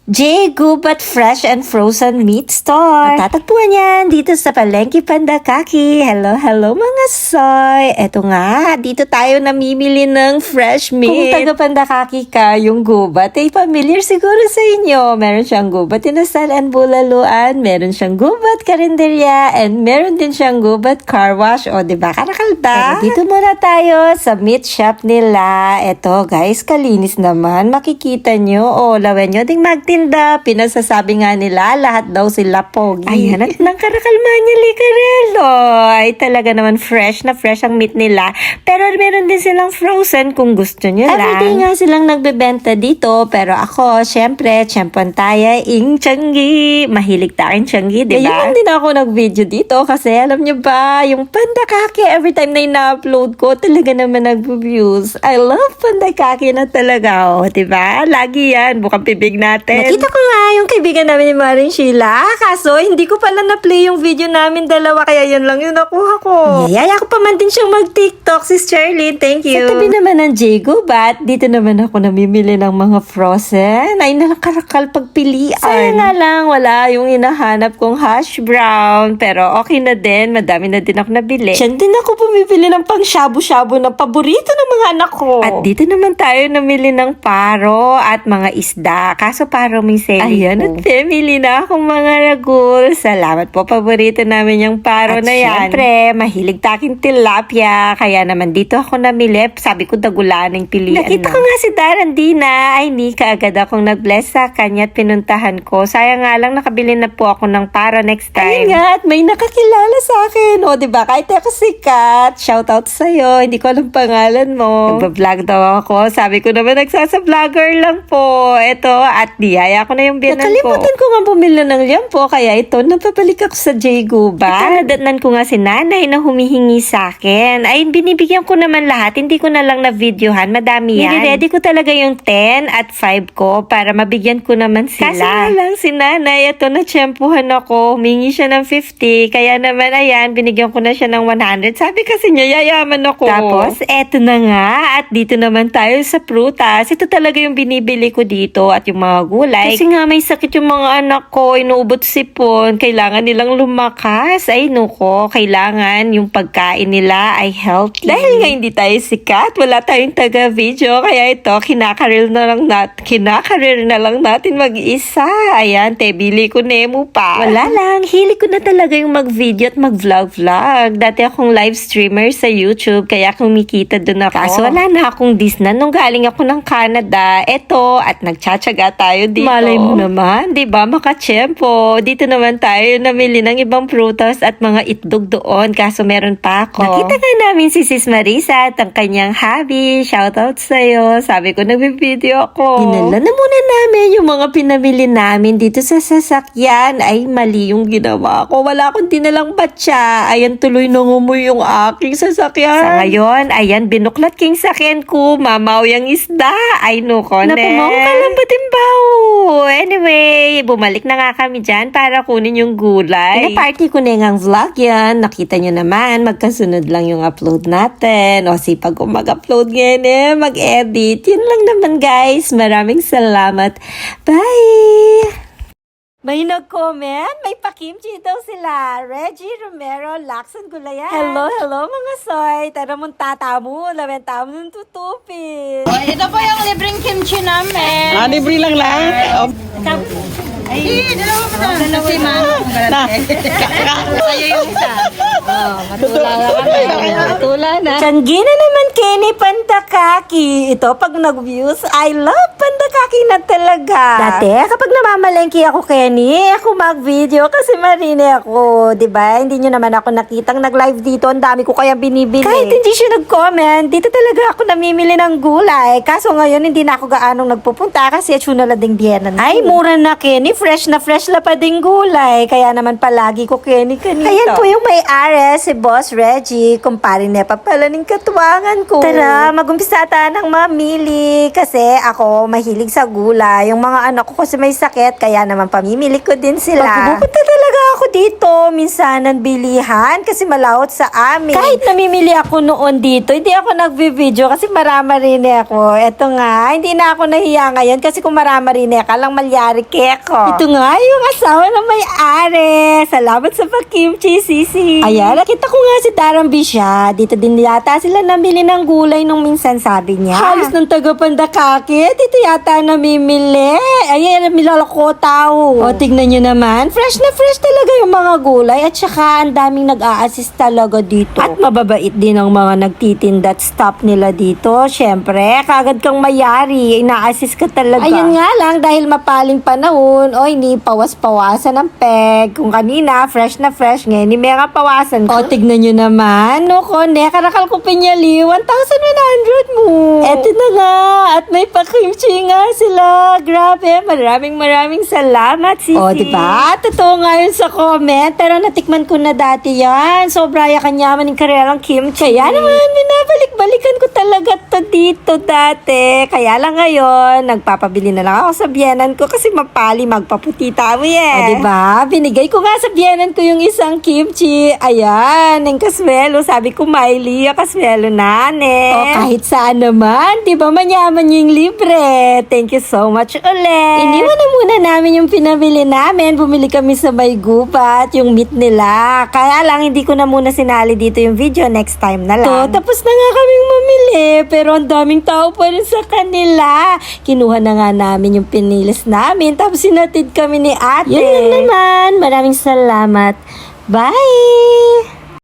J. Gubat Fresh and Frozen Meat Store. Matatagpuan yan dito sa Palengke Pandakaki. Hello mga soy. Eto nga, dito tayo namimili ng fresh meat. Kung taga Pandakaki ka, yung gubat ay familiar siguro sa inyo. Meron siyang gubat inasal and bulaluan. Meron siyang gubat karinderya. And meron din siyang gubat car wash. O diba, karakalda? Pero dito muna tayo sa meat shop nila. Eto guys, kalinis naman. Makikita nyo. O, lawan nyo ding magtinda. Pinasasabi nga nila, lahat daw sila pogi. Ayan, at ng karakalman niya, Licarello. Ay, talaga naman fresh na fresh ang meat nila. Pero meron din silang frozen kung gusto nyo lang. Everyday nga silang nagbebenta dito. Pero ako, syempre, tiyempantaya, ing Tianggi. Mahilig takin Tianggi, diba? Ngayon din ako nag-video dito kasi alam nyo ba, yung Pandakaki, every time na ina-upload ko, talaga naman nag-views. I love Pandakaki na talaga, oh, diba? Lagi yan, bukang pibig natin. Nakita ko nga yung kaibigan namin ni Maring Sheila. Kaso, hindi ko pala na-play yung video namin dalawa. Kaya yan lang yung nakuha ko. Yaya ko pa man din siyang mag-TikTok, Sis Charlene. Thank you. Sa tabi naman ng J. Gubat, dito naman ako namimili ng mga frozen. Ay, nalakarakal pagpilian. Sayang nga lang, wala yung hinahanap kong hash brown. Pero okay na din. Madami na din ako nabili. Diyan din ako bumibili ng pang shabu-shabu na paborito ng mga anak ko. At dito naman tayo namili ng paro at mga isda. Kaso paro may selling. Ayan, at family na akong mga ragul. Salamat po, paborito namin yung paro at na yan. Siyempre, mahilig taking tilapia. Kaya naman dito ako namili. Sabi ko, dagulaning pilian. Nakita ko nga si Darandina. Ay, ni kaagad akong nag-bless sa kanya at pinuntahan ko. Sayang nga lang, nakabili na po ako ng paro next time. Ayun nga, at may nakakilala sa akin. O, diba? Kahit ako sikat. Shoutout sa'yo. Hindi ko alam pangalan mo. Nagbablog daw ako. Sabi ko naman, nagsasa-vlogger lang po. Eto, at niyaya ko na yung biyanan ko. Nakalimutan ko nga bumili ng liampo. Kaya ito, napapalik ako sa J. Gubat. Nadatnan ko nga si nanay na humihingi sa akin. Ay, binibigyan ko naman lahat. Hindi ko na lang na-videohan. Madami yan. Nire-ready ko talaga yung 10 at 5 ko para mabigyan ko naman sila. Kasi nga lang si nanay, ito na-tsyempuhan ako. Humingi siya ng 50. Kaya naman, ayan, binigyan ko na siya ng 100. Sabi kasi niya, yayaman ako. Tapos, eto na nga. At dito naman tayo sa prutas. Ito talaga yung binibili ko dito at yung mga gulay. Kasi nga may sakit yung mga anak ko, inuubot sipon, kailangan nilang lumakas. Ay nuko, kailangan yung pagkain nila ay healthy. Dahil nga hindi tayo sikat, wala tayong taga-video, kaya ito, kinakarir na lang natin mag-isa. Ayan, bili ko Nemo pa. Wala lang, hilig ko na talaga yung mag-video at mag-vlog-vlog. Dati akong live streamer sa YouTube, kaya kumikita dun ako. Kaso wala na akong disnan nung galing ako ng Canada. Eto, at nagtsatsaga tayo dito. Malay mo naman, di ba, makachempo. Dito naman tayo namili ng ibang prutas at mga itlog doon. Kaso meron pa ako. Nakita nga namin si Sis Marisa at ang kanyang hubby. Shoutout sa'yo. Sabi ko, nagbibideo ako. Dinala na muna namin yung mga pinamili namin dito sa sasakyan. Ay, mali yung ginawa ko. Wala akong dinalang batya. Ayan, tuloy nangumoy yung aking sasakyan. Sa ngayon, ayan, binuklat king sakyan ko. Mamaw yung isda. Ay, nuko, napamaw ka lang ba timbaw? Anyway, bumalik na nga kami dyan para kunin yung gulay. Pinaparty ko na yung vlog yan. Nakita nyo naman, magkasunod lang yung upload natin. O sipag ko mag-upload ngayon mag-edit. Yun lang naman guys. Maraming salamat. Bye! May nag-comment, may pakimchi daw sila. Reggie Romero, Lacson Gulayan. Hello mga soy. Tara mong tatamu, lawen tamu ng tutupin. Ito po yung libreng kimchi namin. Libre lang lahat. Ay, dalawa pa na. Kasi sa'yo yung isa. Matula na kami. Matula na. Tianggi na naman Kenny Pandakaki. Ito pag nag-views, I love Pandakaki na talaga. Dati, kapag namamalengke ako Kenny, ako mag-video kasi marine ako. Diba? Hindi nyo naman ako nakitang nag-live dito. Ang dami ko kaya binibili. Kahit hindi siya nag-comment, dito talaga ako namimili ng gulay. Kaso ngayon, hindi na ako gaanong nagpupunta kasi at na ding biyenan. Ay, mura na Kenny. Fresh na pa ding gulay. Kaya naman palagi ko Kenny kanito. Ayan po yung may-ari. syempre, si Boss Reggie, kumpare Nepa pala ng katuwangan ko. Tara, mag-umpisa tayo ng mamili. Kasi ako, mahilig sa gulay. Yung mga anak ko kasi may sakit, kaya naman pamimili ko din sila. Pupunta talaga ako dito, minsanan bilihan, kasi malawot sa amin. Kahit namimili ako noon dito, hindi ako nagbi-video kasi marama-rin ako. Eto nga, hindi na ako nahiya ngayon kasi kung marama-rin ka lang malyari keko. Ito nga, yung asawa ng may-ari. Salamat sa pag-kimchi, sisi. Ayan, nakita ko nga si Darambi siya. Dito din yata sila namili ng gulay nung minsan, sabi niya. Halos ng taga-Pandakake, dito yata namimili. Ayan, milalako tao. O, tignan nyo naman, fresh na fresh talaga yung mga gulay at saka ang daming nag-a-assist talaga dito. At mababait din ang mga nagtitinda at stop nila dito. Siyempre, kagad kang mayari, ina-assist ka talaga. Ayun nga lang, dahil mapaling panahon, o hindi pawas-pawasan ng peg. Kung kanina, fresh na fresh, ngayon, hindi may nga pawasan ko. O, tignan nyo naman, no, kone, karakal ko pinyali, 1,100 mo. Eto na nga, at may pakimchi nga sila. Grabe, maraming salamat, sisi. O, diba? Totoo nga yun sa comment, pero natikman ko na dati yan. Sobra yakanyaman ng karelang kimchi. Kaya naman, binabalik-balikan ko talaga to dito dati. Kaya lang ngayon, nagpapabili na lang ako sa biyenan ko kasi mapali magpaputi tayo eh. O, diba? Binigay ko nga sa biyenan ko yung isang kimchi. Ayan, ng kaswelo. Sabi ko, Miley, kaswelo nane. O, kahit saan naman, diba manyaman yung libre. Thank you so much ulit. Iniwan na muna namin yung pinabili namin. Bumili kami sa may gubat, yung meat nila. Kaya lang, hindi ko na muna sinali dito yung video. Next time na lang. Tapos na nga kaming mamili. Pero ang daming tao pa rin sa kanila. Kinuha na nga namin yung pinilis namin. Tapos sinatid kami ni ate. Yun lang naman. Maraming salamat. Bye!